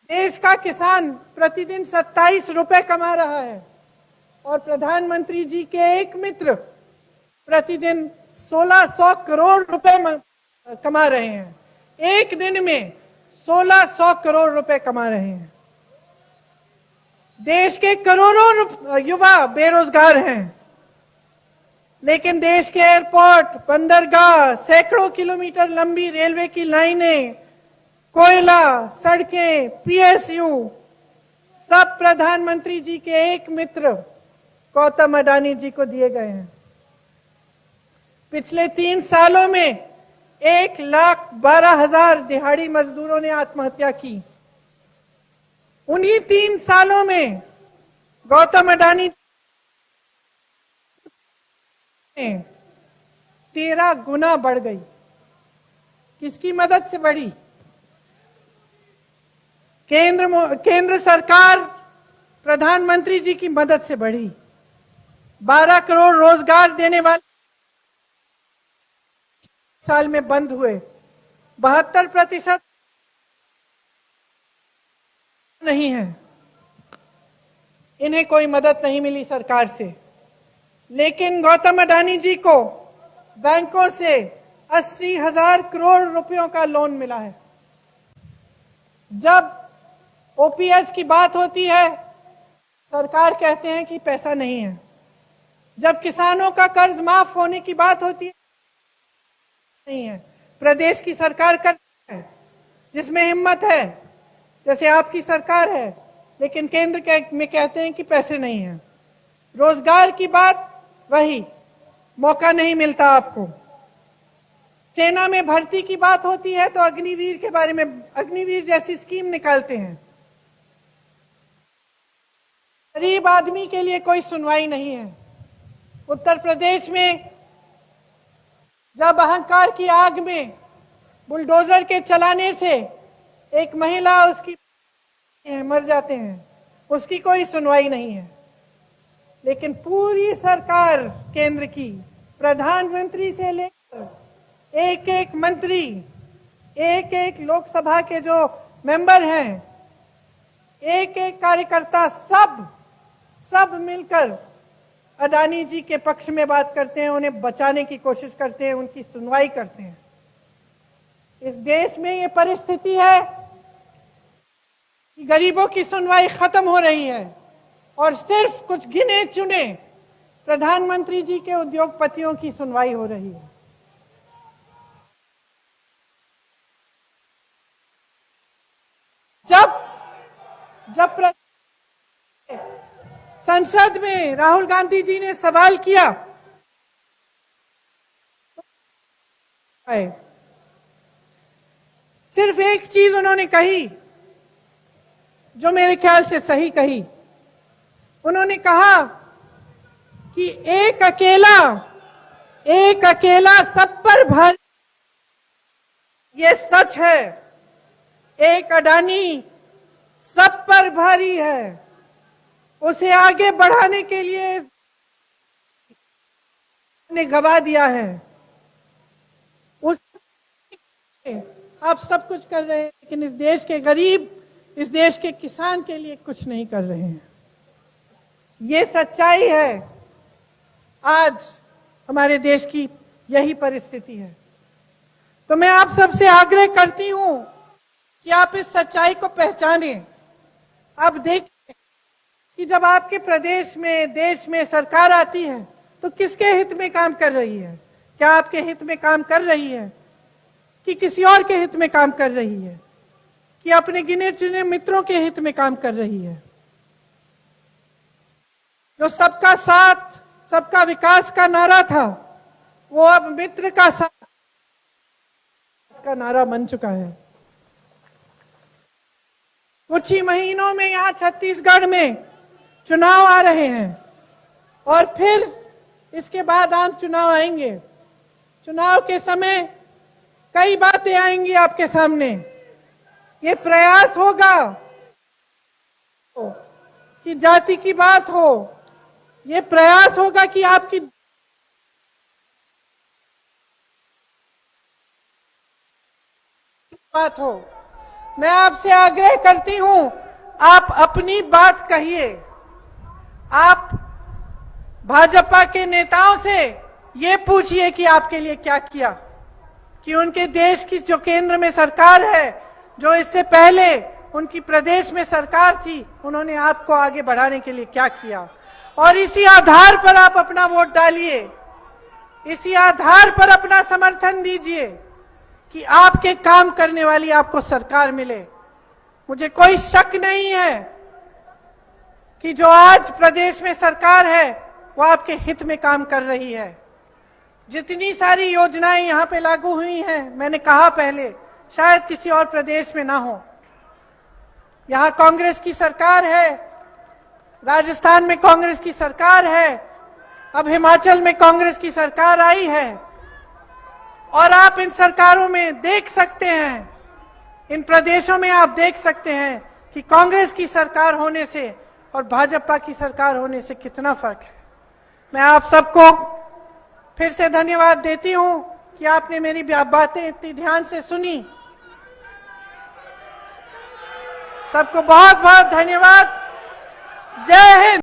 देश का किसान प्रतिदिन 27 रुपए कमा रहा है और प्रधानमंत्री जी के एक मित्र प्रतिदिन 1600 करोड़ रुपए कमा रहे हैं। एक दिन में 1600 करोड़ रुपए कमा रहे हैं। देश के करोड़ों युवा बेरोजगार हैं, लेकिन देश के एयरपोर्ट, बंदरगाह, सैकड़ों किलोमीटर लंबी रेलवे की लाइनें, कोयला, सड़कें, पीएसयू सब प्रधानमंत्री जी के एक मित्र गौतम अडानी जी को दिए गए हैं। पिछले 3 सालों में 1,12,000 दिहाड़ी मजदूरों ने आत्महत्या की। उन्हीं 3 सालों में गौतम अडानी 13 गुना बढ़ गई। किसकी मदद से बढ़ी? केंद्र सरकार प्रधानमंत्री जी की मदद से बढ़ी। 12 करोड़ रोजगार देने वाले साल में बंद हुए। 72% नहीं है। इन्हें कोई मदद नहीं मिली सरकार से, लेकिन गौतम अडानी जी को बैंकों से 80,000 करोड़ रुपयों का लोन मिला है। जब ओपीएस की बात होती है, सरकार कहते हैं कि पैसा नहीं है। जब किसानों का कर्ज माफ होने की बात होती है, नहीं है। प्रदेश की सरकार करती है, जिसमें हिम्मत है, जैसे आपकी सरकार है, लेकिन केंद्र में कहते हैं कि पैसे नहीं है। रोजगार की बात वही, मौका नहीं मिलता आपको। सेना में भर्ती की बात होती है तो अग्निवीर के बारे में, अग्निवीर जैसी स्कीम निकालते हैं। गरीब आदमी के लिए कोई सुनवाई नहीं है। उत्तर प्रदेश में जब अहंकार की आग में बुलडोजर के चलाने से एक महिला उसकी मर जाते हैं, उसकी कोई सुनवाई नहीं है। लेकिन पूरी सरकार केंद्र की, प्रधानमंत्री से लेकर एक एक मंत्री, एक एक लोकसभा के जो मेंबर हैं, एक एक कार्यकर्ता, सब मिलकर अडानी जी के पक्ष में बात करते हैं, उन्हें बचाने की कोशिश करते हैं, उनकी सुनवाई करते हैं। इस देश में ये परिस्थिति है कि गरीबों की सुनवाई खत्म हो रही है और सिर्फ कुछ गिने चुने प्रधानमंत्री जी के उद्योगपतियों की सुनवाई हो रही है। जब संसद में राहुल गांधी जी ने सवाल किया, सिर्फ एक चीज उन्होंने कही जो मेरे ख्याल से सही कही। उन्होंने कहा कि एक अकेला सब पर भारी, ये सच है। एक अडानी सब पर भारी है। उसे आगे बढ़ाने के लिए ने गवा दिया है। उस आप सब कुछ कर रहे हैं, लेकिन इस देश के गरीब, इस देश के किसान के लिए कुछ नहीं कर रहे हैं। ये सच्चाई है। आज हमारे देश की यही परिस्थिति है। तो मैं आप सबसे आग्रह करती हूं कि आप इस सच्चाई को पहचानें। अब देखिए कि जब आपके प्रदेश में, देश में सरकार आती है तो किसके हित में काम कर रही है? क्या आपके हित में काम कर रही है कि किसी और के हित में काम कर रही है, कि अपने गिने चुने मित्रों के हित में काम कर रही है? जो सबका साथ, सबका विकास का नारा था, वो अब मित्र का साथ का नारा बन चुका है। कुछ ही महीनों में यहां छत्तीसगढ़ में चुनाव आ रहे हैं और फिर इसके बाद आम चुनाव आएंगे। चुनाव के समय कई बातें आएंगी आपके सामने। ये प्रयास होगा कि जाति की बात हो, ये प्रयास होगा कि आपकी बात हो, मैं आपसे आग्रह करती हूं, आप अपनी बात कहिए। आप भाजपा के नेताओं से ये पूछिए कि आपके लिए क्या किया, कि उनके देश की जो केंद्र में सरकार है, जो इससे पहले उनकी प्रदेश में सरकार थी, उन्होंने आपको आगे बढ़ाने के लिए क्या किया, और इसी आधार पर आप अपना वोट डालिए, इसी आधार पर अपना समर्थन दीजिए कि आपके काम करने वाली आपको सरकार मिले। मुझे कोई शक नहीं है कि जो आज प्रदेश में सरकार है वो आपके हित में काम कर रही है। जितनी सारी योजनाएं यहां पे लागू हुई हैं, मैंने कहा पहले, शायद किसी और प्रदेश में ना हो। यहां कांग्रेस की सरकार है, राजस्थान में कांग्रेस की सरकार है, अब हिमाचल में कांग्रेस की सरकार आई है, और आप इन सरकारों में देख सकते हैं, इन प्रदेशों में आप देख सकते हैं कि कांग्रेस की सरकार होने से और भाजपा की सरकार होने से कितना फर्क है। मैं आप सबको फिर से धन्यवाद देती हूं कि आपने मेरी बातें इतनी ध्यान से सुनी। सबको बहुत बहुत धन्यवाद। जय हिंद।